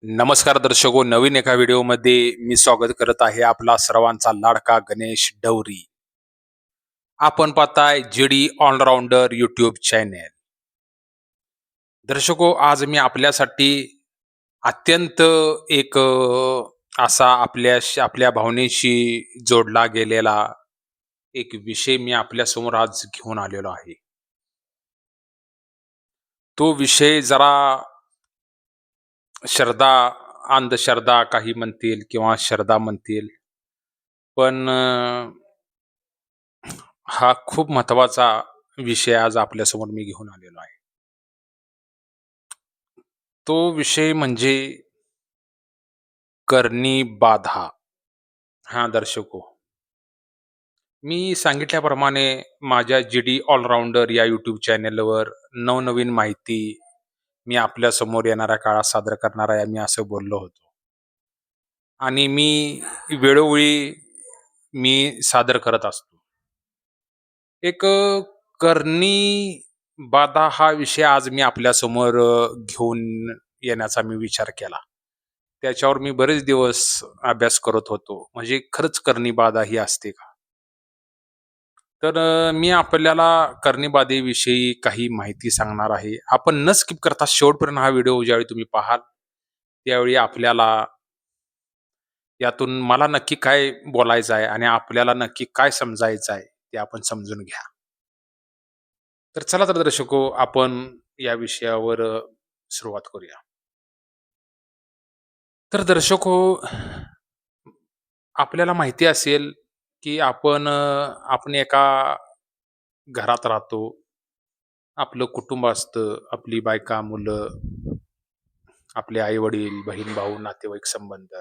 नमस्कार दर्शको, नवीन एका व्हिडिओमध्ये मी स्वागत करत आहे आपला सर्वांचा लाडका गणेश डवरी. आपण पाहताय जीडी ऑलराऊंडर यूट्यूब चॅनेल. दर्शको, आज मी आपल्यासाठी अत्यंत एक असा आपल्या भावनेशी जोडला गेलेला एक विषय मी आपल्यासमोर आज घेऊन आलेलो आहे. तो विषय जरा श्रद्धा, अंधश्रद्धा काही म्हणतील किंवा श्रद्धा म्हणतील. पण हा खूप महत्वाचा विषय आज आपल्यासमोर मी घेऊन आलेलो आहे. तो विषय म्हणजे करणी बाधा. हां, दर्शको, मी सांगितल्याप्रमाणे माझ्या जीडी ऑलराउंडर या यूट्यूब चॅनेलवर नवनवीन माहिती मी आपल्यासमोर येणाऱ्या काळात सादर करणार आहे, मी असं बोललो होतो. आणि वेळोवेळी मी सादर करत असतो. एक करणी बाधा हा विषय आज मी आपल्यासमोर घेऊन येण्याचा मी विचार केला. त्याच्यावर मी बरेच दिवस अभ्यास करत होतो. म्हणजे खरंच करणी बाधा ही असते का? तर मी आपल्याला करणी बाधेविषयी काही माहिती सांगणार आहे. आपण न स्किप करता शेवटपर्यंत हा व्हिडिओ ज्यावेळी तुम्ही पाहाल, त्यावेळी आपल्याला यातून मला नक्की काय बोलायचं आहे आणि आपल्याला नक्की काय समजायचं आहे, ते आपण समजून घ्या. तर चला तर दर्शको, आपण या विषयावर सुरुवात करूया. तर दर्शको, आपल्याला माहिती असेल, की आपण एका घरात राहतो. आपलं कुटुंब असतं, आपली बायका, मुलं, आपले आई-वडील, बहीण-भाऊ, नातेवाईक संबंध.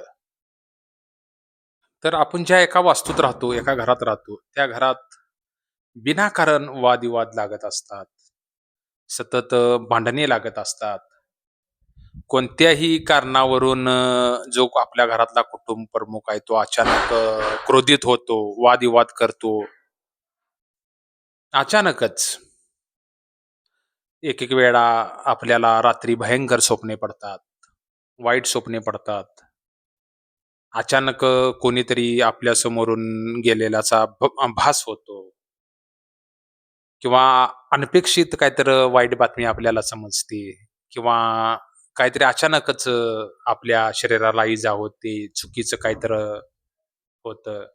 तर आपण ज्या एका वास्तूत राहतो, एका घरात राहतो, त्या घरात विनाकारण वादविवाद लागत असतात. सतत भांडणे लागत असतात. कोणत्याही कारणावरून जो आपल्या घरातला कुटुंब प्रमुख आहे, तो अचानक क्रोधित होतो, वादविवाद करतो. अचानकच एक-एक वेळा आपल्याला रात्री भयंकर स्वप्ने पडतात, वाईट स्वप्ने पडतात. अचानक कोणीतरी आपल्या समोरून गेलेल्याचा भास होतो किंवा अनपेक्षित काहीतरी वाईट बातमी आपल्याला समजते किंवा काहीतरी अचानकच आपल्या शरीराला इजा होते, चुकीचं काहीतरी होतं.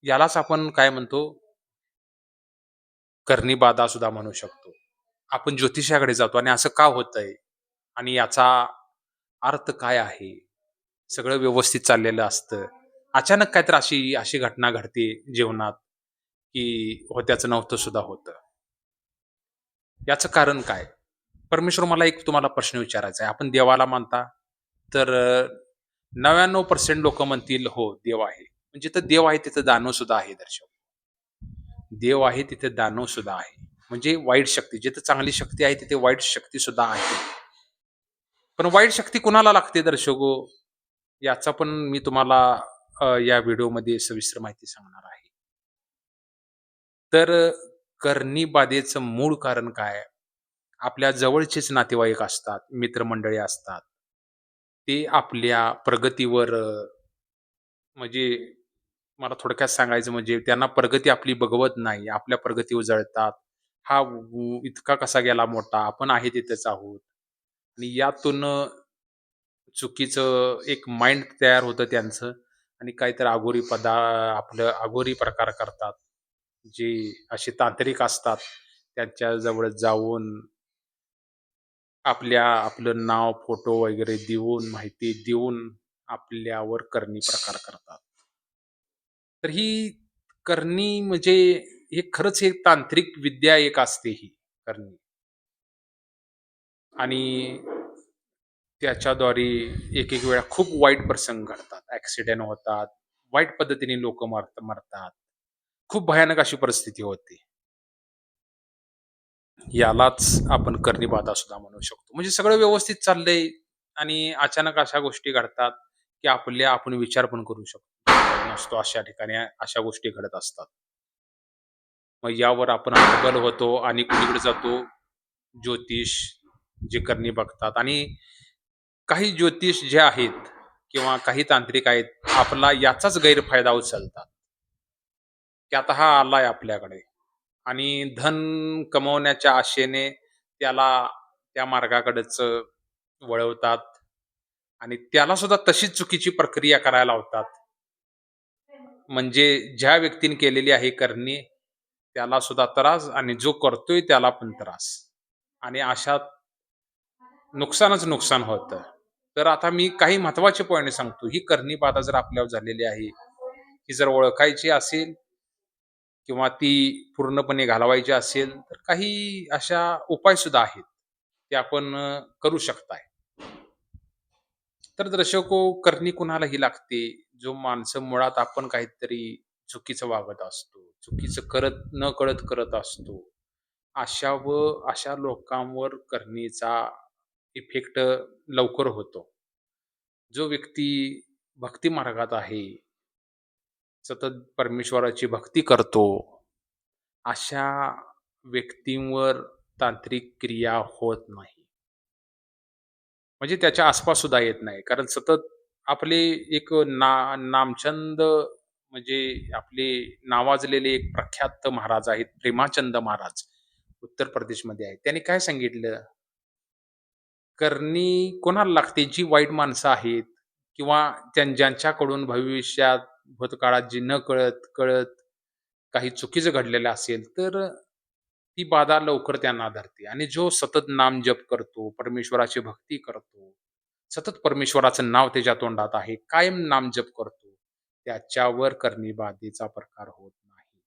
यालाच आपण काय म्हणतो, करणी बाधा सुद्धा म्हणू शकतो. आपण ज्योतिषाकडे जातो आणि असं का होतंय? आणि याचा अर्थ काय आहे? सगळं व्यवस्थित चाललेलं असतं. अचानक काहीतरी अशी अशी घटना घडते जीवनात, की होत्याचं नव्हतं सुद्धा होतं. याचं कारण काय? परमेश्वर, मला एक तुम्हाला प्रश्न विचारायचा आहे. आपण देवाला मानता? तर 99% लोकं म्हणतील, "हो, देव आहे." म्हणजे जिथं देव आहे तिथं दानव सुद्धा आहे दर्शक. देव आहे तिथे दानव सुद्धा आहे. म्हणजे वाईट शक्ती, जिथे चांगली शक्ती आहे तिथे वाईट शक्ती सुद्धा आहे. पण वाईट शक्ती कुणाला लागते दर्शको? याचा पण मी तुम्हाला या व्हिडिओमध्ये सविस्तर माहिती सांगणार आहे. तर करणी बाधेचं मूळ कारण काय? आपल्या जवळचेच नातेवाईक असतात, मित्रमंडळी असतात. ते आपल्या प्रगतीवर म्हणजे मला थोडक्यात सांगायचं म्हणजे त्यांना प्रगती आपली बघवत नाही. आपल्या प्रगतीवर जळतात. हा इतका कसा गेला मोठा, आपण आहे तिथेच आहोत. आणि यातून चुकीचं एक माइंड तयार होतं त्यांचं आणि काहीतरी आपलं अघोरी प्रकार करतात. जे असे तांत्रिक असतात, त्यांच्या जवळ जाऊन आपलं नाव, फोटो वगैरे देऊन, माहिती देऊन आपल्यावर करणी प्रकार करतात. तर ही करणी म्हणजे हे खरंच एक तांत्रिक विद्या एक असते ही करणी. आणि त्याच्याद्वारे एक-एक वेळा खूप वाईट प्रसंग घडतात. ॲक्सिडेंट होतात. वाईट पद्धतीने लोकं मरतात. खूप भयानक अशी परिस्थिती होते. यालाच आपण करणीबाधा सुद्धा म्हणू शकतो. म्हणजे सगळं व्यवस्थित चाललंय आणि अचानक अशा गोष्टी घडतात, की आपण विचार पण करू शकतो नसतो अशा ठिकाणी अशा गोष्टी घडत असतात. मग यावर आपण हतबल होतो आणि कुणीकडे जातो, ज्योतिष जे करणी बघतात आणि काही ज्योतिष जे आहेत किंवा काही तांत्रिक आहेत, आपला याचाच गैरफायदा उचलतात, की आता हा आलाय आपल्याकडे आणि धन कमवण्याच्या आशेने त्याला त्या मार्गाकडेच वळवतात आणि त्याला सुद्धा तशीच चुकीची प्रक्रिया करायला लावतात. म्हणजे ज्या व्यक्तीने केलेली आहे करणी, त्याला सुद्धा त्रास आणि जो करतोय त्याला पण त्रास आणि अशात नुकसानच नुकसान होतं. तर आता मी काही महत्त्वाचे पॉइंट सांगतो. ही करणी बाधा जर आपल्यावर झालेली आहे, ही जर ओळखायची असेल किंवा ती पूर्णपणे घालवायची असेल, तर काही अशा उपायसुद्धा आहेत. ते आपण करू शकताय. तर दर्शको, करणी कुणालाही लागते. जो माणसं मुळात आपण काहीतरी चुकीचं वागत असतो. चुकीचं नकळत करत असतो. अशा लोकांवर करणीचा इफेक्ट लवकर होतो. जो व्यक्ती भक्ती मार्गात आहे, सतत परमेश्वराची भक्ती करतो, अशा व्यक्तींवर तांत्रिक क्रिया होत नाही. म्हणजे त्याच्या आसपास सुद्धा येत नाही. कारण सतत आपले एक नामचंद म्हणजे आपले नावाजलेले एक प्रख्यात महाराज आहेत, प्रेमाचंद महाराज, उत्तर प्रदेशमध्ये आहेत. त्यांनी काय सांगितलं, करणी कोणाला लागते? जी वाईट माणसं आहेत किंवा ज्यांच्याकडून भविष्यात, भूतकाळात जी नकळत, कळत काही चुकीचं घडलेलं असेल, तर ती बाधा लवकर त्यांना धरते आणि जो सतत नामजप करतो, परमेश्वराची भक्ती करतो, सतत परमेश्वराचं नाव त्याच्या तोंडात आहे, कायम नामजप करतो, त्याच्यावर करणी बाधेचा प्रकार होत नाही.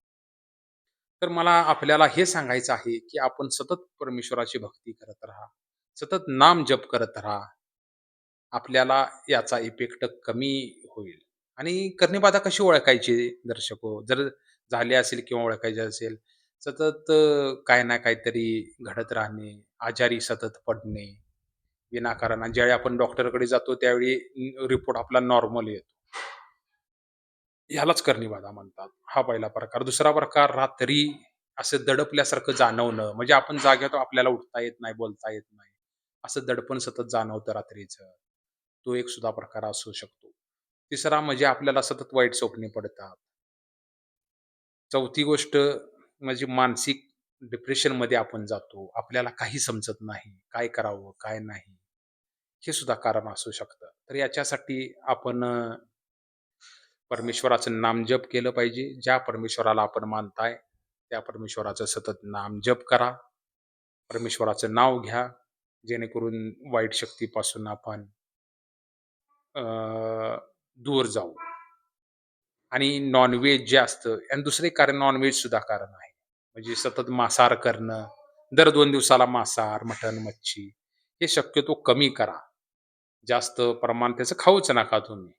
तर मला आपल्याला हे सांगायचं आहे, की आपण सतत परमेश्वराची भक्ती करत राहा. सतत नामजप करत राहा. आपल्याला याचा इफेक्ट कमी होईल. आणि करणीबाधा कशी ओळखायची दर्शको? जर झाली असेल किंवा ओळखायची असेल, सतत काही ना काहीतरी घडत राहणे, आजारी सतत पडणे, विनाकारण आणि ज्यावेळी आपण डॉक्टरकडे जातो त्यावेळी रिपोर्ट आपला नॉर्मल येतो. ह्यालाच करणीबाधा म्हणतात. हा पहिला प्रकार. दुसरा प्रकार रात्री असं दडपल्यासारखं जाणवणं, म्हणजे आपण जाग्यावर आपल्याला उठता येत नाही, बोलता येत नाही. असं दडपण सतत जाणवतं रात्रीचं. तो एक सुद्धा प्रकार असू शकतो. तिसरा म्हणजे आपल्याला सतत वाईट स्वप्ने पडतात. चौथी गोष्ट म्हणजे मानसिक डिप्रेशनमध्ये आपण जातो. आपल्याला काही समजत नाही. काय करावं, काय नाही? हे सुद्धा कारण असू शकतं. तर याच्यासाठी आपण परमेश्वराचं नामजप केलं पाहिजे. ज्या परमेश्वराला आपण मानताय, त्या परमेश्वराचं सतत नामजप करा. परमेश्वराचं नाव घ्या, जेणेकरून वाईट शक्तीपासून आपण अ, दूर जाऊ. आणि नॉन-व्हेज जे असतं आणि दुसरं एक कारण नॉन-व्हेज सुद्धा कारण आहे. म्हणजे सतत मांसाहार करणं, दर 2 दिवसाला मांसाहार, मटण, मच्छी हे शक्यतो कमी करा. जास्त प्रमाण त्याचं खाऊच नका तुम्ही.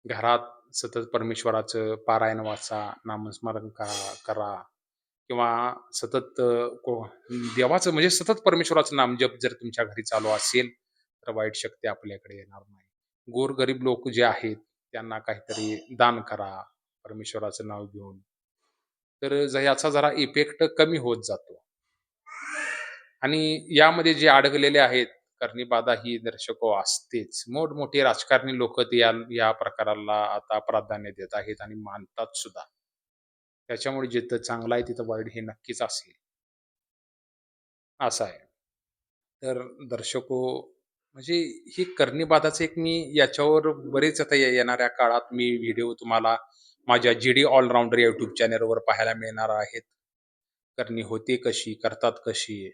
घरात सतत परमेश्वराचं पारायण वाचा, नामस्मरण करा किंवा सतत देवाचं म्हणजे सतत परमेश्वराचं नामजप जर तुमच्या घरी चालू असेल, तर वाईट शक्ती आपल्याकडे येणार नाही. गोरगरीब लोक जे आहेत, त्यांना काहीतरी दान करा परमेश्वराचं नाव घेऊन. तर याचा जरा इफेक्ट कमी होत जातो. आणि यामध्ये जे अडकलेले आहेत, करणी बाधा ही दर्शको असतेच. मोठमोठे राजकारणी लोकं ते या प्रकाराला आता प्राधान्य देत आहेत आणि मानतात सुद्धा. त्याच्यामुळे जिथं चांगलं आहे तिथं वाईट हे नक्कीच असेल, असं आहे. तर दर्शको, म्हणजे ही करणीबाधाचं एक मी याच्यावर बरेच आता येणाऱ्या काळात मी व्हिडिओ तुम्हाला माझ्या जी-डी ऑलराउंडर या यूट्यूब चॅनलवर पाहायला मिळणार आहेत. करणी होते कशी? करतात कशी?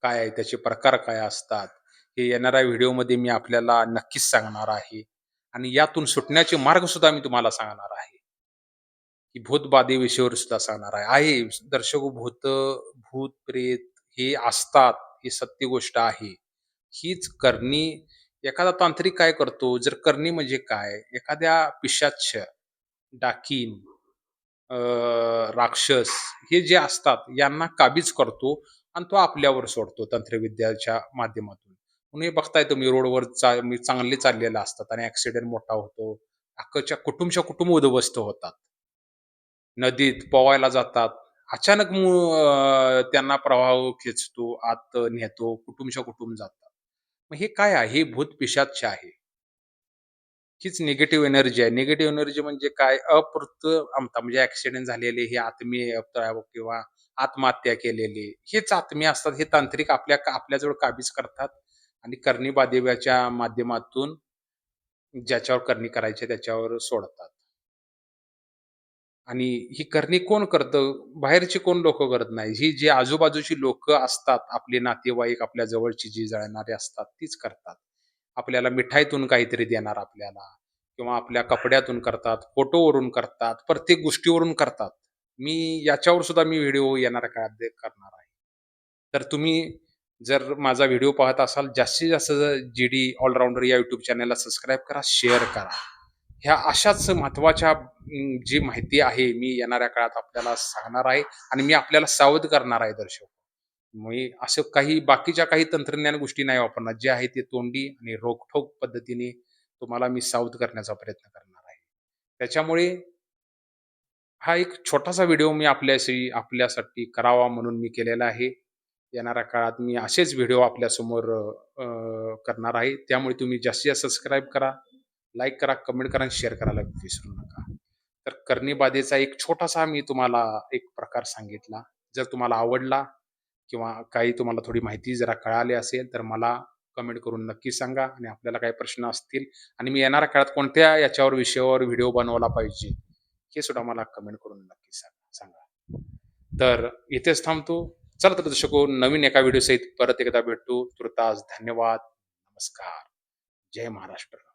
काय आहे? त्याचे प्रकार काय असतात? हे येणाऱ्या व्हिडिओमध्ये मी आपल्याला नक्कीच सांगणार आहे. आणि यातून सुटण्याचे मार्ग सुद्धा मी तुम्हाला सांगणार आहे. की भूतबाधेविषयीवर सुद्धा सांगणार आहे. दर्शको, भूत, प्रेत हे असतात. ही सत्य गोष्ट आहे. हीच करणी एखादा तांत्रिक काय करतो, जर करणी म्हणजे काय? एखाद्या पिशाच्च, डाकीन, अ, राक्षस हे जे असतात यांना काबीज करतो आणि तो आपल्यावर सोडतो तंत्रविद्याच्या माध्यमातून. म्हणून हे बघताय तुम्ही रोडवर चांगले चाललेले असतात आणि ॲक्सिडेंट मोठा होतो. अख्खच्या कुटुंब उद्ध्वस्त होतात. नदीत पोवायला जातात. अचानक त्यांना प्रवाह खेचतो, आत नेतो, कुटुंबच्या कुटुंब जातात. मग हे काय आहे? हे भूत-पिशाच आहे. हीच निगेटिव्ह एनर्जी आहे. निगेटिव्ह एनर्जी म्हणजे काय? अमता म्हणजे ॲक्सिडेंट झालेले, हे आत्मीय किंवा आत्महत्या केलेले, हेच आत्मे असतात. हे तांत्रिक आपल्याजवळ काबीज करतात आणि करणी बादेव्याच्या माध्यमातून ज्याच्यावर करणी करायची त्याच्यावर सोडतात. आणि ही करणी कोण करतं? बाहेरची कोण लोकं करत नाही. ही जी आजूबाजूची लोकं असतात, आपले नातेवाईक, आपल्या जवळची जी जळणारे असतात, तीच करतात. आपल्याला मिठाईतून काहीतरी देणार आपल्याला किंवा आपल्या कपड्यातून करतात, फोटोवरून करतात, प्रत्येक गोष्टीवरून करतात. याच्यावर सुद्धा मी व्हिडिओ येणाऱ्या काळात करणार आहे. तर तुम्ही जर माझा व्हिडिओ पाहत असाल, जास्तीत जास्त जी-डी ऑलराउंडर या YouTube चॅनलला सबस्क्राईब करा, शेअर करा. ह्या अशाच महत्त्वाच्या जी माहिती आहे, मी येणाऱ्या काळात आपल्याला सांगणार आहे आणि मी आपल्याला सावध करणार आहे दर्शक. मी असं काही बाकीच्या काही तंत्रज्ञान गोष्टी नाही वापरणार. जे आहे ते तोंडी आणि रोखठोक पद्धतीने तुम्हाला मी सावध करण्याचा प्रयत्न करणार आहे. त्याच्यामुळे हा एक छोटासा व्हिडिओ मी आपल्यासाठी करावा म्हणून मी केलेला आहे. येणाऱ्या काळात मी असेच व्हिडिओ आपल्यासमोर करणार आहे. त्यामुळे तुम्ही जास्तीत जास्त सबस्क्राईब करा, लाईक करा, कमेंट करा आणि शेअर करायला विसरू नका. तर करणी बाधेचा एक छोटासा मी तुम्हाला एक प्रकार सांगितला. जर तुम्हाला आवडला किंवा काही तुम्हाला थोडी माहिती जरा कळाली असेल, तर मला कमेंट करून नक्की सांगा आणि आपल्याला काही प्रश्न असतील आणि मी येणाऱ्या काळात कोणत्या याच्यावर विषयावर व्हिडिओ बनवला पाहिजे, हे सुद्धा मला कमेंट करून नक्की सांगा. तर इथेच थांबतो. चला तर दर्शको, नवीन एका व्हिडिओसहित परत एकदा भेटू. तूर्तास धन्यवाद. नमस्कार. जय महाराष्ट्र.